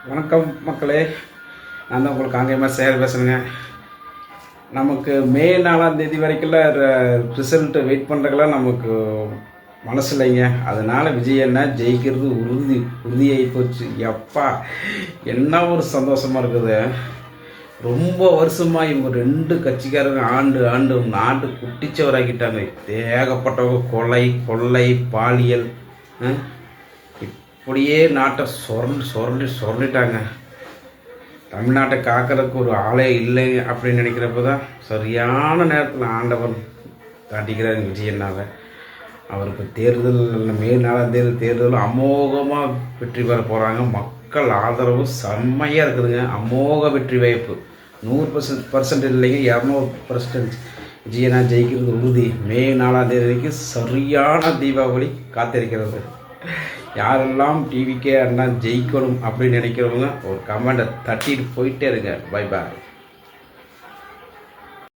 வணக்கம் மக்களே, நான் தான் உங்களுக்கு காங்கேயமாக சேர் பேசுகிறேங்க. நமக்கு மே 4ஆம் தேதி வரைக்கும் ரிசல்ட்டு வெயிட் பண்ணுறதுக்கெல்லாம் நமக்கு மனசு இல்லைங்க. அதனால் விஜய் அண்ணா ஜெயிக்கிறது உறுதியாகி போச்சு. எப்பா என்ன ஒரு சந்தோஷமாக இருக்குது. ரொம்ப வருஷமாக இவங்க 2 கட்சிக்காரங்க ஆண்டு நாட்டு குட்டிச்சவராக்கிட்டாங்க. ஏகப்பட்டவங்க கொள்ளை பாலியல் இப்படியே நாட்டை சுரண்டிட்டாங்க. தமிழ்நாட்டை காக்கிறதுக்கு ஒரு ஆளே இல்லை அப்படின்னு நினைக்கிறப்ப தான் சரியான நேரத்தில் ஆண்டவன் காட்டிக்கிறார் விஜயண்ணாவை. அவருக்கு தேர்தல் மே 4ஆம் தேதி தேர்தல் அமோகமாக வெற்றி பெற போகிறாங்க. மக்கள் ஆதரவு செம்மையாக இருக்குதுங்க. அமோக வெற்றி வாய்ப்பு 100% இல்லைங்க, 200% விஜயண்ணா ஜெயிக்கிறது உறுதி. மே 4ஆம் தேதி வரைக்கும் சரியான தீபாவளி காத்திருக்கிறது. யாரெல்லாம் டிவிக்கே அண்ணா ஜெயிக்கணும் அப்படின்னு நினைக்கிறவங்க ஒரு கமெண்ட்டை தட்டிட்டு போயிட்டே இருங்க. Bye bye.